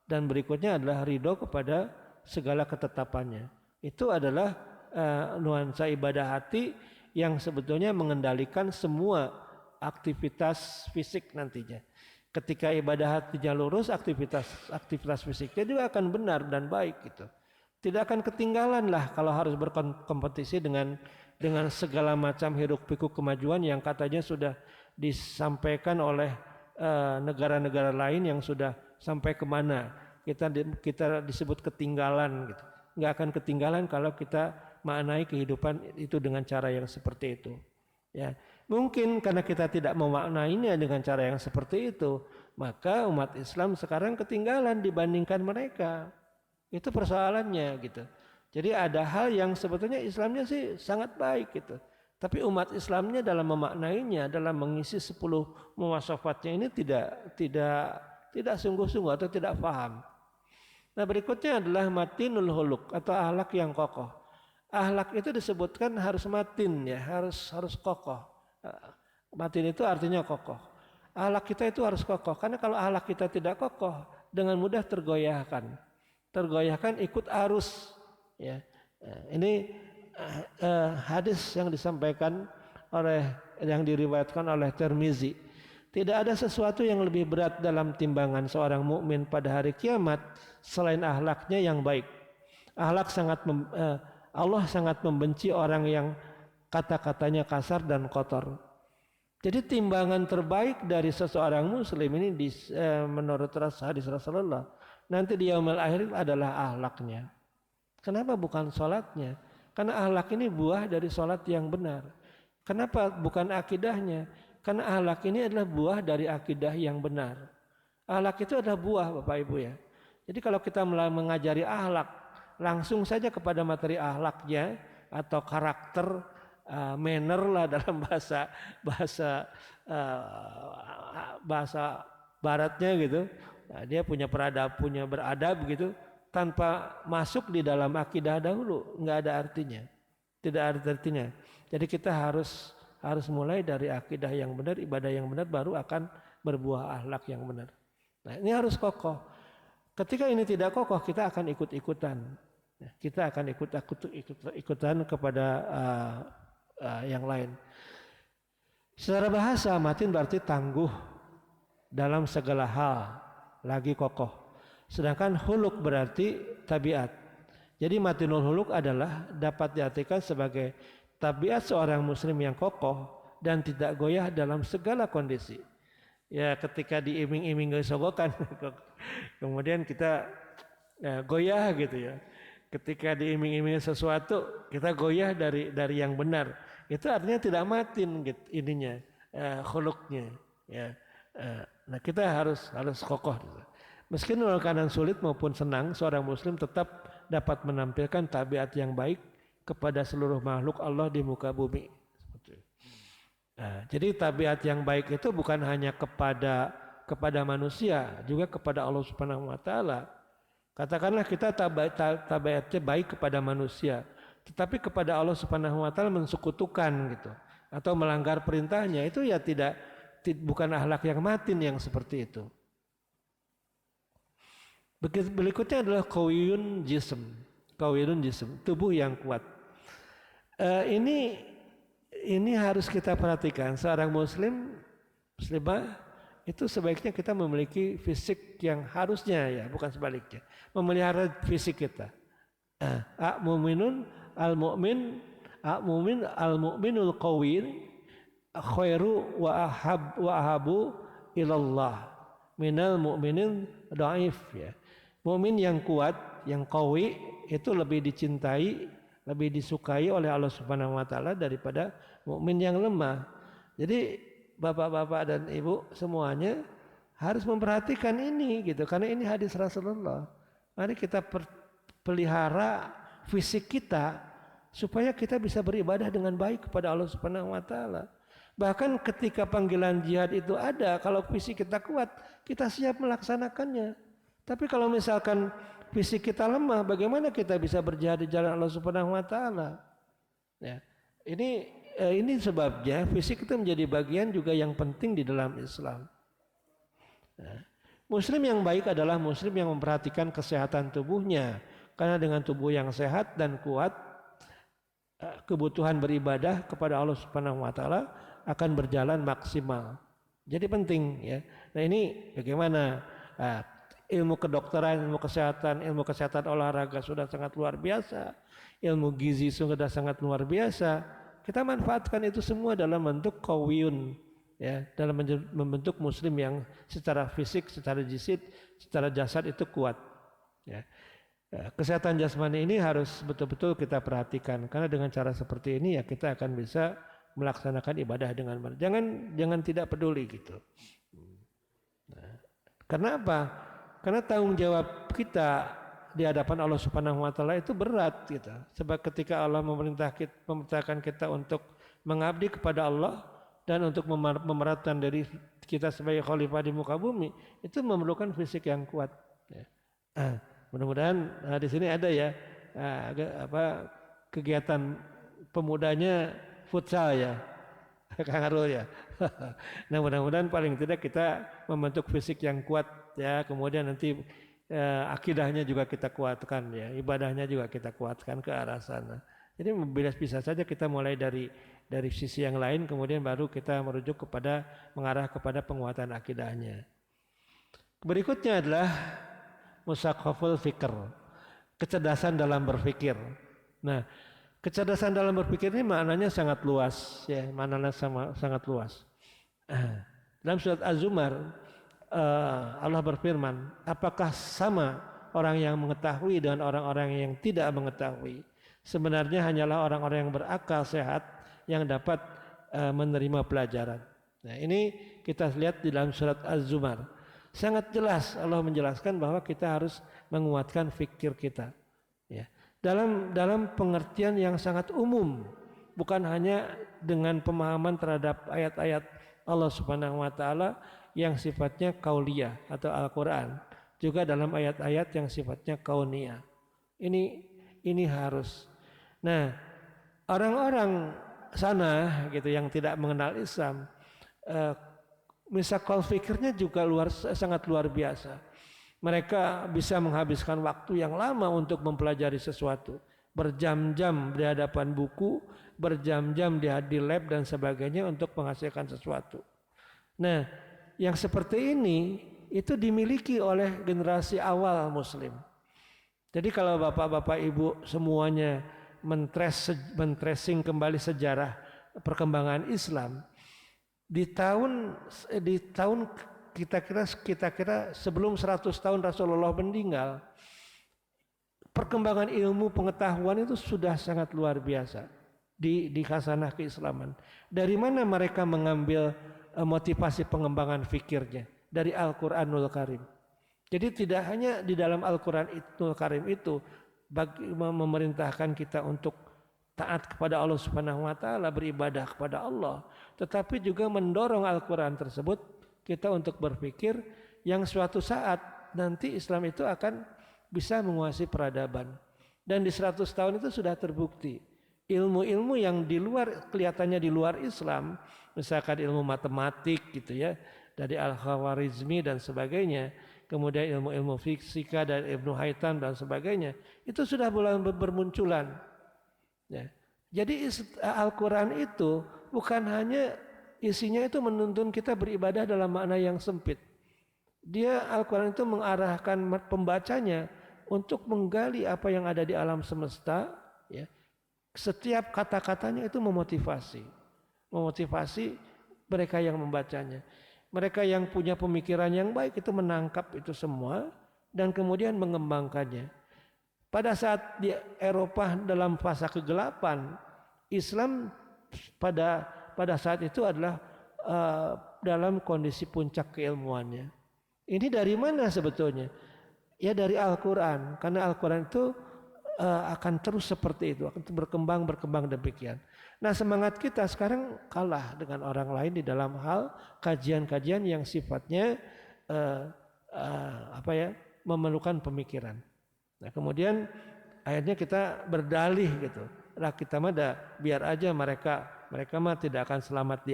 dan berikutnya adalah ridho kepada segala ketetapannya. Itu adalah nuansa ibadah hati yang sebetulnya mengendalikan semua aktivitas fisik nantinya. Ketika ibadah hatinya lurus, aktivitas fisiknya juga akan benar dan baik gitu. Tidak akan ketinggalan lah kalau harus berkompetisi dengan segala macam hiruk pikuk kemajuan yang katanya sudah disampaikan oleh negara-negara lain yang sudah sampai kemana. Kita disebut ketinggalan gitu. Nggak akan ketinggalan kalau kita maknai kehidupan itu dengan cara yang seperti itu. Ya, mungkin karena kita tidak memaknainya dengan cara yang seperti itu, maka umat Islam sekarang ketinggalan dibandingkan mereka. Itu persoalannya gitu. Jadi ada hal yang sebetulnya Islamnya sih sangat baik gitu. Tapi umat Islamnya dalam memaknainya, dalam mengisi 10 muwasafatnya ini tidak sungguh-sungguh atau tidak paham. Nah, berikutnya adalah matinul huluk atau akhlak yang kokoh. Akhlak itu disebutkan harus matin ya, harus kokoh. Matin itu artinya kokoh. Akhlak kita itu harus kokoh, karena kalau akhlak kita tidak kokoh, dengan mudah tergoyahkan. Tergoyahkan ikut arus ya. Ini hadis yang disampaikan yang diriwayatkan oleh Tirmizi. Tidak ada sesuatu yang lebih berat dalam timbangan seorang mukmin pada hari kiamat selain akhlaknya yang baik. Allah sangat membenci orang yang kata-katanya kasar dan kotor. Jadi timbangan terbaik dari seseorang muslim ini menurut hadis Rasulullah nanti di yaumil akhir adalah akhlaknya. Kenapa bukan sholatnya? Karena akhlak ini buah dari sholat yang benar. Kenapa bukan akidahnya? Karena akhlak ini adalah buah dari akidah yang benar. Akhlak itu adalah buah Bapak Ibu ya. Jadi kalau kita mengajari akhlak langsung saja kepada materi akhlaknya atau karakter manner lah dalam bahasa baratnya gitu. Nah, dia punya beradab gitu tanpa masuk di dalam akidah dahulu, nggak ada artinya. Tidak ada artinya. Jadi kita harus mulai dari akidah yang benar, ibadah yang benar, baru akan berbuah akhlak yang benar. Nah, ini harus kokoh. Ketika ini tidak kokoh, kita akan ikut-ikutan. Kita akan ikut-ikutan kepada yang lain. Secara bahasa matin berarti tangguh dalam segala hal, lagi kokoh. Sedangkan huluk berarti tabiat. Jadi matinul huluk adalah dapat diartikan sebagai tabiat seorang muslim yang kokoh dan tidak goyah dalam segala kondisi. Ya ketika diiming-iming sogokan, kemudian kita goyah gitu ya. Ketika diiming-iming sesuatu, kita goyah dari yang benar. Itu artinya tidak matin gitu, ininya, khuluknya. Ya. Nah kita harus kokoh. Meski dalam keadaan sulit maupun senang, seorang muslim tetap dapat menampilkan tabiat yang baik kepada seluruh makhluk Allah di muka bumi. Nah, jadi tabiat yang baik itu bukan hanya kepada manusia, juga kepada Allah Subhanahu wa taala. Katakanlah kita tabiatnya baik kepada manusia, tetapi kepada Allah Subhanahu wa taala mensekutukan gitu atau melanggar perintahnya, itu ya bukan akhlak yang matin yang seperti itu. Berikutnya adalah qawiyun jism, tubuh yang kuat. Ini harus kita perhatikan. Seorang muslimah itu sebaiknya kita memiliki fisik yang harusnya ya, bukan sebaliknya. Memelihara fisik kita. Mu'minun al-mu'minul qawiyyin khairu wa ahabu ilallah minal mu'minin dhaif ya. Mukmin yang kuat, yang qawi itu lebih dicintai, lebih disukai oleh Allah Subhanahu wa taala daripada mukmin yang lemah. Jadi bapak-bapak dan ibu semuanya harus memperhatikan ini gitu, karena ini hadis Rasulullah. Mari kita pelihara fisik kita supaya kita bisa beribadah dengan baik kepada Allah Subhanahu wa taala. Bahkan ketika panggilan jihad itu ada, kalau fisik kita kuat, kita siap melaksanakannya. Tapi kalau misalkan fisik kita lemah, bagaimana kita bisa berjihad di jalan Allah Subhanahu wa taala? Ya. Ini sebabnya fisik itu menjadi bagian juga yang penting di dalam Islam. Ya. Muslim yang baik adalah muslim yang memperhatikan kesehatan tubuhnya, karena dengan tubuh yang sehat dan kuat, kebutuhan beribadah kepada Allah Subhanahu wa taala akan berjalan maksimal. Jadi penting ya. Nah ini bagaimana ilmu kedokteran, ilmu kesehatan olahraga sudah sangat luar biasa. Ilmu gizi sudah sangat luar biasa. Kita manfaatkan itu semua dalam bentuk qawiyun ya, dalam membentuk muslim yang secara fisik, secara jisid, secara jasad itu kuat ya. Kesehatan jasmani ini harus betul-betul kita perhatikan, karena dengan cara seperti ini ya kita akan bisa melaksanakan ibadah dengan benar. Jangan tidak peduli gitu. Nah, karena apa? Karena tanggung jawab kita di hadapan Allah Subhanahu wa taala itu berat gitu. Sebab ketika Allah memerintahkan kita untuk mengabdi kepada Allah dan untuk memeratkan diri kita sebagai khalifah di muka bumi, itu memerlukan fisik yang kuat ya. Mudah-mudahan di sini ada ya kegiatan pemudanya futsal ya, Kang Arul ya. Nah mudah-mudahan paling tidak kita membentuk fisik yang kuat ya, kemudian nanti akidahnya juga kita kuatkan ya, ibadahnya juga kita kuatkan ke arah sana. Jadi bisa saja kita mulai dari sisi yang lain, kemudian baru kita merujuk mengarah kepada penguatan akidahnya. Berikutnya adalah musaqqaful fikr, kecerdasan dalam berpikir. Nah, kecerdasan dalam berpikir ini maknanya sangat luas ya, maknanya sangat luas. Dalam surat Az-Zumar Allah berfirman, apakah sama orang yang mengetahui dengan orang-orang yang tidak mengetahui? Sebenarnya hanyalah orang-orang yang berakal sehat yang dapat menerima pelajaran. Nah, ini kita lihat di dalam surat Az-Zumar. Sangat jelas Allah menjelaskan bahwa kita harus menguatkan fikir kita. Ya. Dalam pengertian yang sangat umum, bukan hanya dengan pemahaman terhadap ayat-ayat Allah Subhanahu wa taala yang sifatnya qauliyah atau Al-Qur'an, juga dalam ayat-ayat yang sifatnya kauniyah. Ini harus. Nah, orang-orang sana gitu yang tidak mengenal Islam, misakal fikirnya juga sangat luar biasa. Mereka bisa menghabiskan waktu yang lama untuk mempelajari sesuatu. Berjam-jam di hadapan buku, berjam-jam di lab dan sebagainya untuk menghasilkan sesuatu. Nah, yang seperti ini itu dimiliki oleh generasi awal Muslim. Jadi kalau bapak-bapak ibu semuanya men-tracing kembali sejarah perkembangan Islam di tahun kita kira sebelum 100 tahun Rasulullah meninggal, perkembangan ilmu pengetahuan itu sudah sangat luar biasa di khasanah keislaman. Dari mana mereka mengambil motivasi pengembangan fikirnya? Dari Al-Quranul Karim. Jadi tidak hanya di dalam Al-Quranul Karim itu memerintahkan kita untuk taat kepada Allah Subhanahu wa taala, beribadah kepada Allah, tetapi juga mendorong Al-Quran tersebut kita untuk berpikir yang suatu saat nanti Islam itu akan bisa menguasai peradaban. Dan di 100 tahun itu sudah terbukti. Ilmu-ilmu yang di luar, kelihatannya di luar Islam, misalkan ilmu matematik gitu ya, dari Al-Khawarizmi dan sebagainya, kemudian ilmu-ilmu fisika dari Ibnu Haytham dan sebagainya, itu sudah mulai bermunculan. Ya. Jadi Al-Quran itu bukan hanya isinya itu menuntun kita beribadah dalam makna yang sempit. Dia Al-Quran itu mengarahkan pembacanya untuk menggali apa yang ada di alam semesta. Ya. Setiap kata-katanya itu memotivasi mereka yang membacanya. Mereka yang punya pemikiran yang baik itu menangkap itu semua dan kemudian mengembangkannya. Pada saat di Eropa dalam fase kegelapan, Islam pada saat itu adalah dalam kondisi puncak keilmuannya. Ini dari mana sebetulnya? Ya dari Al-Quran, karena Al-Quran itu akan terus seperti itu, akan berkembang demikian. Nah, semangat kita sekarang kalah dengan orang lain di dalam hal kajian-kajian yang sifatnya memerlukan pemikiran. Nah, kemudian akhirnya kita berdalih gitu. Lah kita mah biar aja mereka mah tidak akan selamat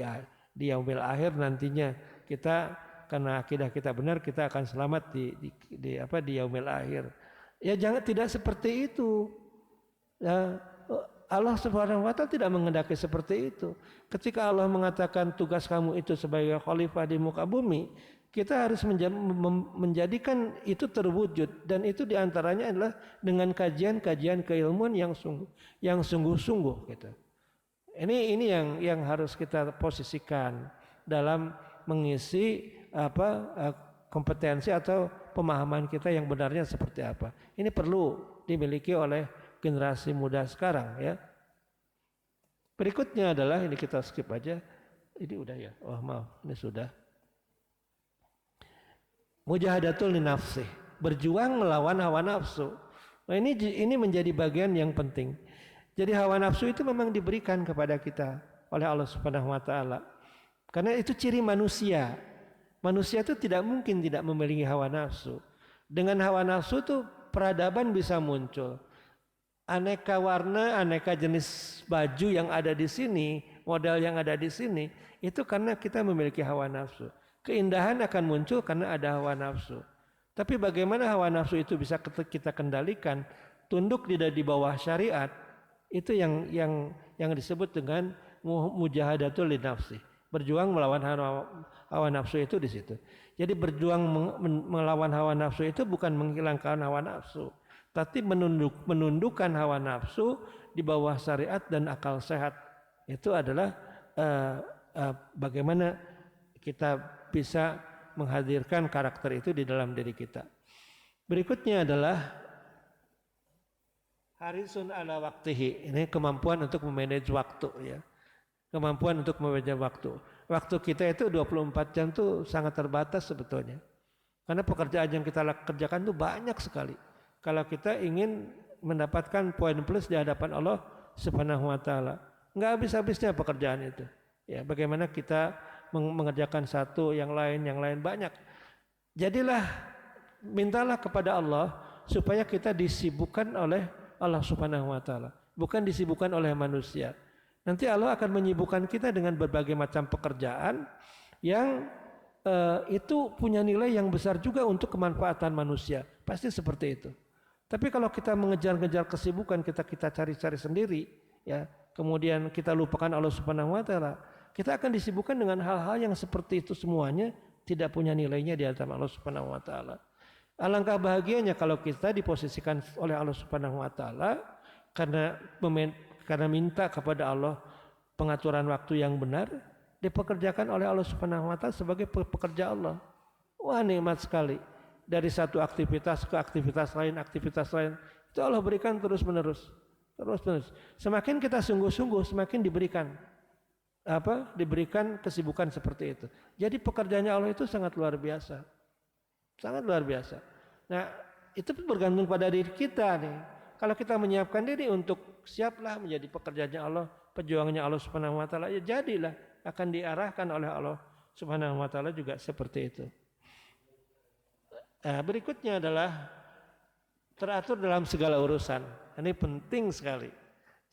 di yaumil akhir nantinya. Kita karena akidah kita benar, kita akan selamat di yaumil akhir. Ya tidak seperti itu. Ya, Allah Subhanahu wa taala tidak menghendaki seperti itu. Ketika Allah mengatakan tugas kamu itu sebagai khalifah di muka bumi, kita harus menjadikan itu terwujud, dan itu diantaranya adalah dengan kajian-kajian keilmuan yang sungguh-sungguh gitu. Ini yang harus kita posisikan dalam mengisi kompetensi atau pemahaman kita yang benarnya seperti apa. Ini perlu dimiliki oleh generasi muda sekarang ya. Berikutnya adalah ini kita skip aja. Ini udah ya. Oh maaf, ini sudah. Mujahadatul linafsih, berjuang melawan hawa nafsu. Nah, ini menjadi bagian yang penting. Jadi hawa nafsu itu memang diberikan kepada kita oleh Allah Subhanahu wa taala. Karena itu ciri manusia. Manusia itu tidak mungkin tidak memiliki hawa nafsu. Dengan hawa nafsu itu peradaban bisa muncul. Aneka warna, aneka jenis baju yang ada di sini, model yang ada di sini, itu karena kita memiliki hawa nafsu. Keindahan akan muncul karena ada hawa nafsu. Tapi bagaimana hawa nafsu itu bisa kita kendalikan, tunduk di bawah syariat, itu yang disebut dengan mujahadatul linafsi. Berjuang melawan hawa nafsu itu di situ. Jadi berjuang melawan hawa nafsu itu bukan menghilangkan hawa nafsu, tapi menundukkan hawa nafsu di bawah syariat dan akal sehat. Itu adalah bagaimana kita bisa menghadirkan karakter itu di dalam diri kita. Berikutnya adalah harisun ala waktihi. Ini kemampuan untuk memanage waktu ya. Kemampuan untuk memanage waktu. Waktu kita itu 24 jam itu sangat terbatas sebetulnya. Karena pekerjaan yang kita kerjakan itu banyak sekali. Kalau kita ingin mendapatkan poin plus di hadapan Allah Subhanahu wa taala, enggak habis-habisnya pekerjaan itu. Ya, bagaimana kita mengerjakan satu, yang lain banyak. Jadilah mintalah kepada Allah supaya kita disibukkan oleh Allah Subhanahu wa taala, bukan disibukkan oleh manusia. Nanti Allah akan menyibukkan kita dengan berbagai macam pekerjaan yang itu punya nilai yang besar juga untuk kemanfaatan manusia. Pasti seperti itu. Tapi kalau kita mengejar-ngejar kesibukan, kita cari-cari sendiri, ya, kemudian kita lupakan Allah Subhanahu wa taala, kita akan disibukkan dengan hal-hal yang seperti itu semuanya tidak punya nilainya di hadapan Allah Subhanahu wa taala. Alangkah bahagianya kalau kita diposisikan oleh Allah Subhanahu wa taala karena minta kepada Allah pengaturan waktu yang benar, dipekerjakan oleh Allah Subhanahu wa taala sebagai pekerja Allah. Wah, nikmat sekali. Dari satu aktivitas ke aktivitas lain, itu Allah berikan terus-menerus. Semakin kita sungguh-sungguh, semakin diberikan kesibukan seperti itu. Jadi pekerjaannya Allah itu sangat luar biasa. Sangat luar biasa. Nah, itu bergantung pada diri kita nih. Kalau kita menyiapkan diri untuk siaplah menjadi pekerjaannya Allah, pejuangnya Allah Subhanahu wa taala, ya jadilah akan diarahkan oleh Allah Subhanahu wa taala juga seperti itu. Nah, berikutnya adalah teratur dalam segala urusan. Ini penting sekali.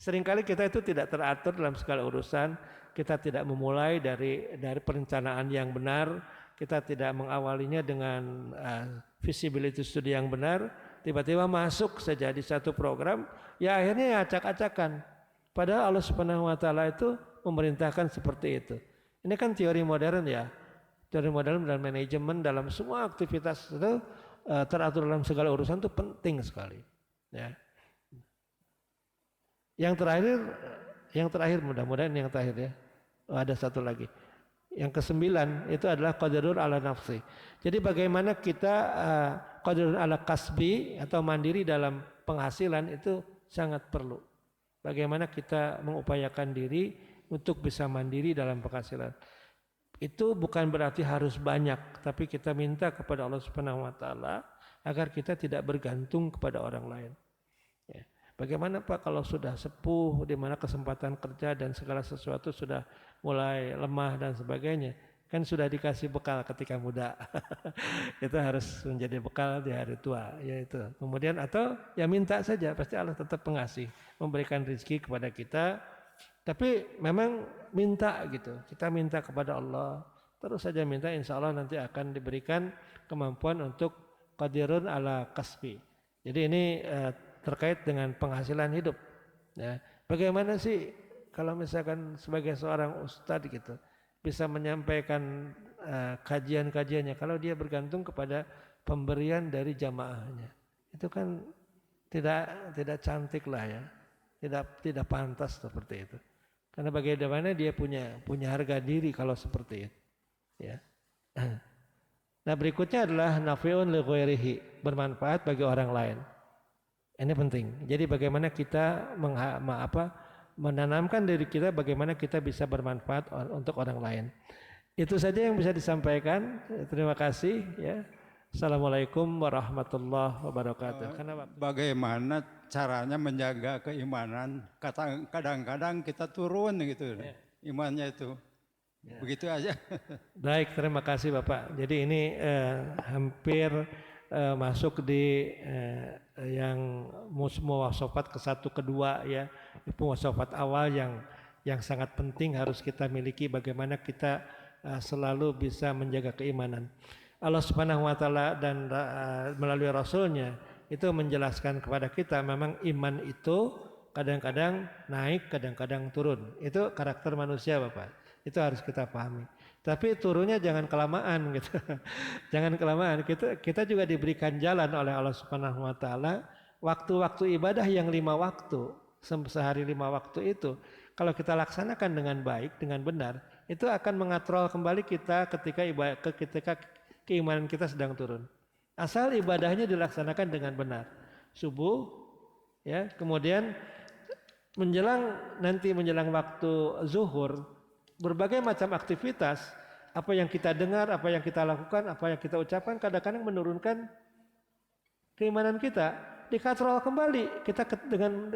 Seringkali kita itu tidak teratur dalam segala urusan. Kita tidak memulai dari perencanaan yang benar. Kita tidak mengawalinya dengan visibility study yang benar. Tiba-tiba masuk saja di satu program. Ya akhirnya ya acak-acakan. Padahal Allah Subhanahu wa taala itu memerintahkan seperti itu. Ini kan teori modern ya. Teori modern dan manajemen dalam semua aktivitas itu teratur dalam segala urusan itu penting sekali. Ya. Yang terakhir mudah-mudahan yang terakhir ya. Ada satu lagi. Yang ke-9 itu adalah qadirun ala nafsi. Jadi bagaimana kita qadirun ala kasbi atau mandiri dalam penghasilan itu sangat perlu. Bagaimana kita mengupayakan diri untuk bisa mandiri dalam penghasilan. Itu bukan berarti harus banyak, tapi kita minta kepada Allah Subhanahu wa taala agar kita tidak bergantung kepada orang lain. Ya. Bagaimana Pak kalau sudah sepuh, di mana kesempatan kerja dan segala sesuatu sudah mulai lemah dan sebagainya, kan sudah dikasih bekal ketika muda. Itu harus menjadi bekal di hari tua, yaitu. Kemudian atau ya minta saja, pasti Allah tetap pengasih, memberikan rezeki kepada kita. Tapi memang minta gitu, kita minta kepada Allah, terus saja minta, insya Allah nanti akan diberikan kemampuan untuk qadirun ala kasbi. Jadi ini terkait dengan penghasilan hidup. Ya. Bagaimana sih kalau misalkan sebagai seorang ustadz gitu bisa menyampaikan kajian-kajiannya kalau dia bergantung kepada pemberian dari jamaahnya, itu kan tidak cantik lah ya, tidak pantas seperti itu. Karena bagaimana dia punya harga diri kalau seperti itu. Ya. Nah berikutnya adalah nafi'un li ghairihi, bermanfaat bagi orang lain. Ini penting. Jadi bagaimana kita menanamkan diri kita, bagaimana kita bisa bermanfaat untuk orang lain. Itu saja yang bisa disampaikan. Terima kasih. Ya. Assalamualaikum warahmatullahi wabarakatuh. Bagaimana caranya menjaga keimanan? Kadang-kadang kita turun gitu, ya. Imannya itu. Ya. Begitu aja. Baik, terima kasih Bapak. Jadi ini hampir masuk di yang muwasafat ke-1 ke-2 ya. Itu muwasafat awal yang sangat penting harus kita miliki, bagaimana kita selalu bisa menjaga keimanan. Allah Subhanahu wa taala dan melalui rasulnya itu menjelaskan kepada kita memang iman itu kadang-kadang naik, kadang-kadang turun. Itu karakter manusia Bapak. Itu harus kita pahami. Tapi turunnya jangan kelamaan gitu. Jangan kelamaan. Kita juga diberikan jalan oleh Allah Subhanahu wa taala waktu-waktu ibadah yang 5 waktu, sehari 5 waktu itu kalau kita laksanakan dengan baik, dengan benar, itu akan mengatrol kembali kita ketika keimanan kita sedang turun. Asal ibadahnya dilaksanakan dengan benar. Subuh, ya, kemudian menjelang waktu zuhur, berbagai macam aktivitas, apa yang kita dengar, apa yang kita lakukan, apa yang kita ucapkan, kadang-kadang menurunkan keimanan kita. Dikatrol kembali, kita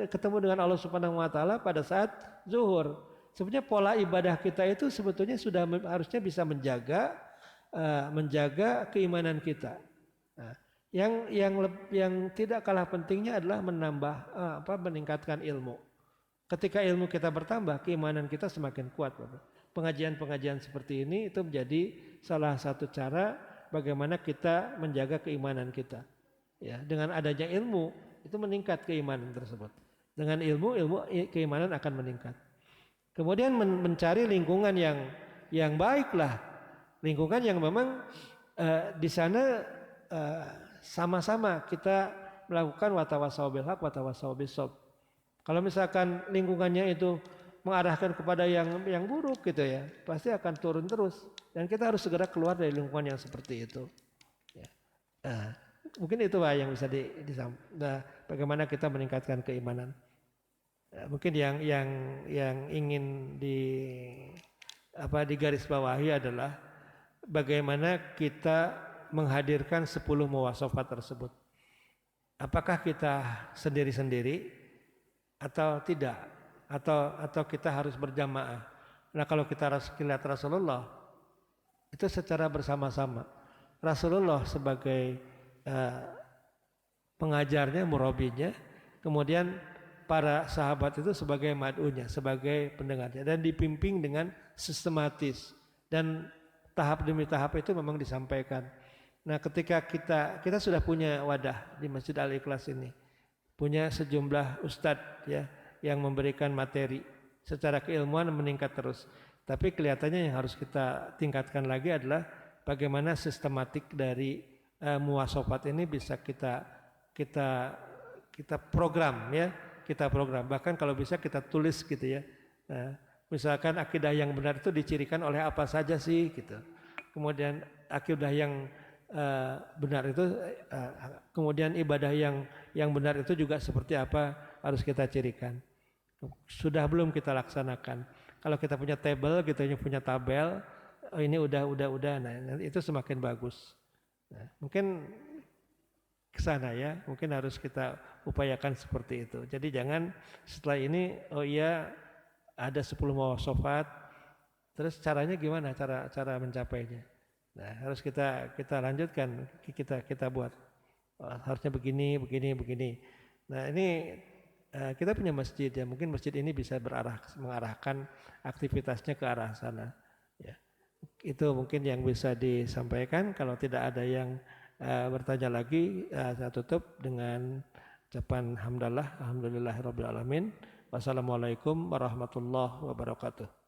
ketemu dengan Allah Subhanahu wa taala pada saat zuhur. Sebenarnya pola ibadah kita itu sebetulnya sudah harusnya bisa menjaga keimanan kita. Nah, yang tidak kalah pentingnya adalah meningkatkan ilmu. Ketika ilmu kita bertambah, keimanan kita semakin kuat, Bapak. pengajian-pengajian seperti ini itu menjadi salah satu cara bagaimana kita menjaga keimanan kita. Ya, dengan adanya ilmu itu meningkat keimanan tersebut. Dengan ilmu keimanan akan meningkat. Kemudian mencari lingkungan yang baiklah, lingkungan yang memang di sana sama-sama kita melakukan watawasau bil haq watawasau bis sabr. Kalau misalkan lingkungannya itu mengarahkan kepada yang buruk gitu ya, pasti akan turun terus. Dan kita harus segera keluar dari lingkungan yang seperti itu. Ya. Mungkin itu Pak yang bisa bagaimana kita meningkatkan keimanan. Mungkin yang ingin digarisbawahi adalah bagaimana kita menghadirkan 10 muwasafat tersebut. Apakah kita sendiri-sendiri atau tidak? Atau kita harus berjamaah. Nah kalau kita lihat Rasulullah itu secara bersama-sama. Rasulullah sebagai pengajarnya, murabinya, kemudian para sahabat itu sebagai mad'unya, sebagai pendengarnya, dan dipimpin dengan sistematis dan tahap demi tahap itu memang disampaikan. Nah ketika kita sudah punya wadah di Masjid Al-Ikhlas ini, punya sejumlah ustadz ya yang memberikan materi secara keilmuan meningkat terus. Tapi kelihatannya yang harus kita tingkatkan lagi adalah bagaimana sistematik dari muwasafat ini bisa kita program ya, kita program. Bahkan kalau bisa kita tulis gitu ya. Misalkan akidah yang benar itu dicirikan oleh apa saja sih gitu. Kemudian akidah yang benar itu kemudian ibadah yang benar itu juga seperti apa harus kita cirikan. Sudah belum kita laksanakan. Kalau kita punya tabel gitu, punya tabel, ini udah, nah itu semakin bagus. Nah, mungkin ke sana ya, mungkin harus kita upayakan seperti itu. Jadi jangan setelah ini ada 10 muwasafat, terus caranya gimana cara mencapainya? Nah, harus kita lanjutkan, kita buat. Harusnya begini. Nah, ini kita punya masjid ya, mungkin masjid ini bisa mengarahkan aktivitasnya ke arah sana. Ya. Itu mungkin yang bisa disampaikan. Kalau tidak ada yang bertanya lagi, saya tutup dengan ucapan hamdalah, alhamdulillahirabbil alamin. Wassalamualaikum warahmatullahi wabarakatuh.